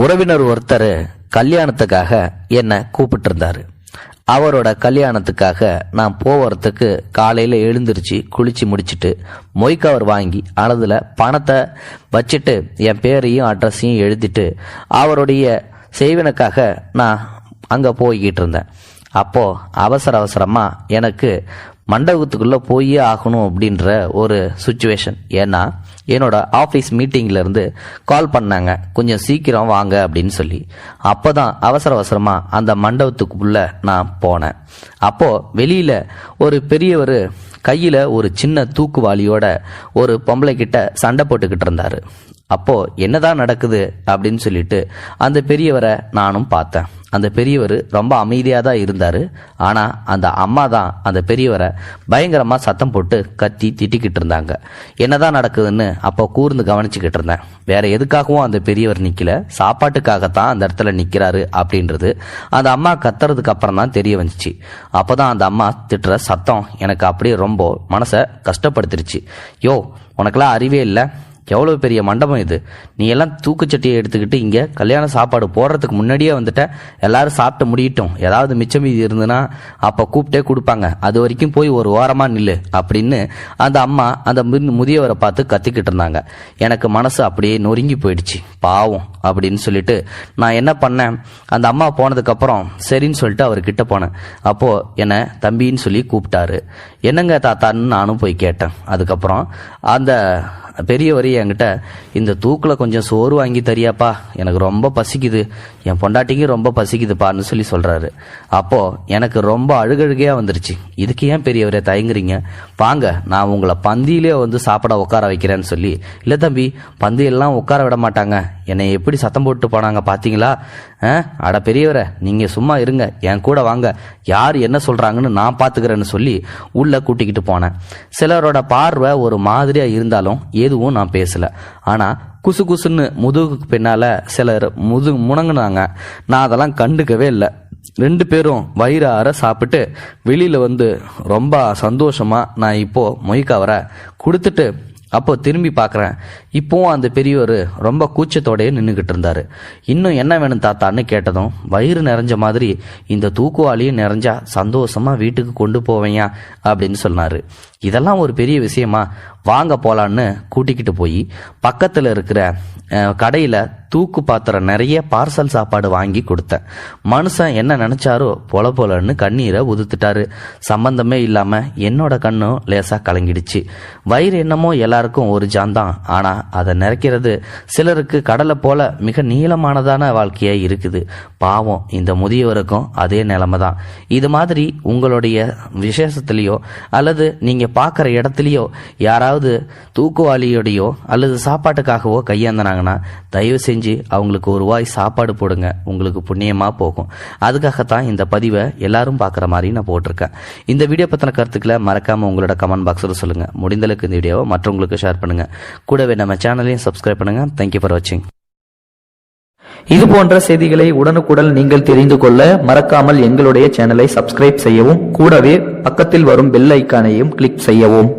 உறவினர் ஒருத்தர் கல்யாணத்துக்காக என்னை கூப்பிட்டு இருந்தாரு. அவரோட கல்யாணத்துக்காக நான் போவதுக்கு காலையில் எழுந்திருச்சு குளிச்சு முடிச்சுட்டு மொய் கவர் வாங்கி அதில் பணத்தை வச்சுட்டு என் பேரையும் அட்ரஸையும் எழுதிட்டு அவருடைய செய்வனுக்காக நான் அங்கே போய்கிட்டு இருந்தேன். அப்போது அவசரமாக எனக்கு மண்டபத்துக்குள்ளே போயே ஆகணும் அப்படின்ற ஒரு சுச்சுவேஷன். ஏன்னா என்னோட ஆஃபீஸ் மீட்டிங்லேருந்து கால் பண்ணாங்க, கொஞ்சம் சீக்கிரம் வாங்க அப்படின்னு சொல்லி. அப்போ தான் அவசரமாக அந்த மண்டபத்துக்குள்ளே நான் போனேன். அப்போது வெளியில் ஒரு பெரியவர் கையில் ஒரு சின்ன தூக்குவாளியோட ஒரு பொம்பளை கிட்ட சண்டை போட்டுக்கிட்டு இருந்தார். அப்போது என்னதான் நடக்குது அப்படின்னு சொல்லிட்டு அந்த பெரியவரை நானும் பார்த்தேன். அந்த பெரியவர் ரொம்ப அமைதியாக தான் இருந்தார். ஆனால் அந்த அம்மா தான் அந்த பெரியவரை பயங்கரமாக சத்தம் போட்டு கத்தி திட்டிக்கிட்டு இருந்தாங்க. என்னதான் நடக்குதுன்னு அப்போ கூர்ந்து கவனிச்சுக்கிட்டு இருந்தேன். வேற எதுக்காகவும் அந்த பெரியவர் நிற்கல, சாப்பாட்டுக்காகத்தான் அந்த இடத்துல நிற்கிறாரு அப்படின்றது அந்த அம்மா கத்துறதுக்கு அப்புறம் தான் தெரிய வந்துச்சு. அப்போ தான் அந்த அம்மா திட்டுற சத்தம் எனக்கு அப்படியே ரொம்ப மனசை கஷ்டப்படுத்திருச்சு. யோ, உனக்கெல்லாம் அறிவே இல்லை, எவ்வளோ பெரிய மண்டபம் இது, நீ எல்லாம் தூக்குச்சட்டியை எடுத்துக்கிட்டு இங்கே கல்யாண சாப்பாடு போடுறதுக்கு முன்னாடியே வந்துட்ட, எல்லாரும் சாப்பிட்டு முடியட்டும், ஏதாவது மிச்சம் மீதி இருந்துன்னா அப்போ கூப்பிட்டே கொடுப்பாங்க, அது வரைக்கும் போய் ஒரு ஓரமாக நில்லு அப்படின்னு அந்த அம்மா அந்த முதியவரை பார்த்து கத்திக்கிட்டு இருந்தாங்க. எனக்கு மனசு அப்படியே நொறுங்கி போயிடுச்சு, பாவம் அப்படின்னு சொல்லிட்டு நான் என்ன பண்ணேன், அந்த அம்மா போனதுக்கப்புறம் சரின்னு சொல்லிட்டு அவர்கிட்ட போனேன். அப்போது என்னை தம்பின்னு சொல்லி கூப்பிட்டாரு. என்னங்க தாத்தான்னு நானும் போய் கேட்டேன். அதுக்கப்புறம் அந்த பெரியவர் என்கிட்ட இந்த தூக்கில் கொஞ்சம் சோறு வாங்கி தரியாப்பா, எனக்கு ரொம்ப பசிக்குது, என் பொண்டாட்டிக்கு ரொம்ப பசிக்குதுப்பான்னு சொல்லி சொல்கிறாரு. அப்போது எனக்கு ரொம்ப அழுகழுகையாக வந்துருச்சு. இதுக்கு ஏன் பெரியவரே தயங்குறீங்க, வாங்க நான் உங்களை பந்தியிலே வந்து சாப்பிட உட்கார வைக்கிறேன்னு சொல்லி. இல்லை தம்பி, பந்தியெல்லாம் உட்கார விட மாட்டாங்க, என்னை எப்படி சத்தம் போட்டு போனாங்க பார்த்தீங்களா, அட பெரியவரை நீங்கள் சும்மா இருங்க, என் கூட வாங்க, யார் என்ன சொல்கிறாங்கன்னு நான் பார்த்துக்கிறேன்னு சொல்லி உள்ளே கூட்டிக்கிட்டு போனேன். சிலரோட பார்வை ஒரு மாதிரியாக இருந்தாலும் எதுவும் நான் பேசலை. ஆனால் குசு குசுன்னு முதுகுக்கு பின்னால் சிலர் முணங்குனாங்க. நான் அதெல்லாம் கண்டுக்கவே இல்லை. 2 பேரும் வயிறார சாப்பிட்டு வெளியில் வந்து ரொம்ப சந்தோஷமாக நான் இப்போது மொய்க்கவரை கொடுத்துட்டு அப்போ திரும்பி பார்க்குறேன். இப்போவும் அந்த பெரியவர் ரொம்ப கூச்சத்தோடையே நின்றுக்கிட்டு இருந்தார். இன்னும் என்ன வேணும் தாத்தான்னு கேட்டதும் வயிறு நிறைஞ்ச மாதிரி இந்த தூக்குவாளியும் நிறைஞ்சா சந்தோஷமாக வீட்டுக்கு கொண்டு போவேயா அப்படின்னு சொன்னார். இதெல்லாம் ஒரு பெரிய விஷயமா, வாங்க போகலான்னு கூட்டிக்கிட்டு போய் பக்கத்தில் இருக்கிற கடையில் தூக்கு பாத்திரம் நிறைய பார்சல் சாப்பாடு வாங்கி கொடுத்தேன். மனுஷன் என்ன நினச்சாரோ போலன்னு கண்ணீரை உதுத்துட்டாரு. சம்பந்தமே இல்லாமல் என்னோட கண்ணும் லேசாக கலங்கிடுச்சு. வயிறு என்னமோ எல்லாருக்கும் ஒரு ஜாந்தான், ஆனால் அதை நிறைக்கிறது சிலருக்கு கடலை போல மிக நீளமானதான வாழ்க்கையாக இருக்குது. பாவம், இந்த முதியவருக்கும் அதே நிலைமை தான். இது மாதிரி உங்களுடைய விசேஷத்துலேயோ அல்லது நீங்கள் பார்க்குற இடத்துலையோ யாராவது தூக்குவாளியோடையோ அல்லது சாப்பாட்டுக்காகவோ கையாந்தினாங்கன்னா தயவு செஞ்சு அவங்களுக்கு ஒரு வாய் சாப்பாடு போடுங்க, உங்களுக்கு புண்ணியமாக போகும். அதுக்காகத்தான் இந்த பதிவை எல்லாரும் பார்க்குற மாதிரி நான் போட்டிருக்கேன். இந்த வீடியோ பற்றின கருத்துக்களை மறக்காமல் உங்களோட கமெண்ட் பாக்ஸில் சொல்லுங்கள். முடிந்தளவுக்கு இந்த வீடியோவை மற்றவங்களுக்கு ஷேர் பண்ணுங்கள். கூடவே நம்ம சேனலையும் சப்ஸ்கிரைப் பண்ணுங்கள். தேங்க்யூ ஃபார் வாட்சிங். இது போன்ற செய்திகளை உடனுக்குடன் நீங்கள் தெரிந்து கொள்ள மறக்காமல் எங்களுடைய சேனலை சப்ஸ்கிரைப் செய்யவும், கூடவே பக்கத்தில் வரும் பெல் ஐக்கானையும் கிளிக் செய்யவும்.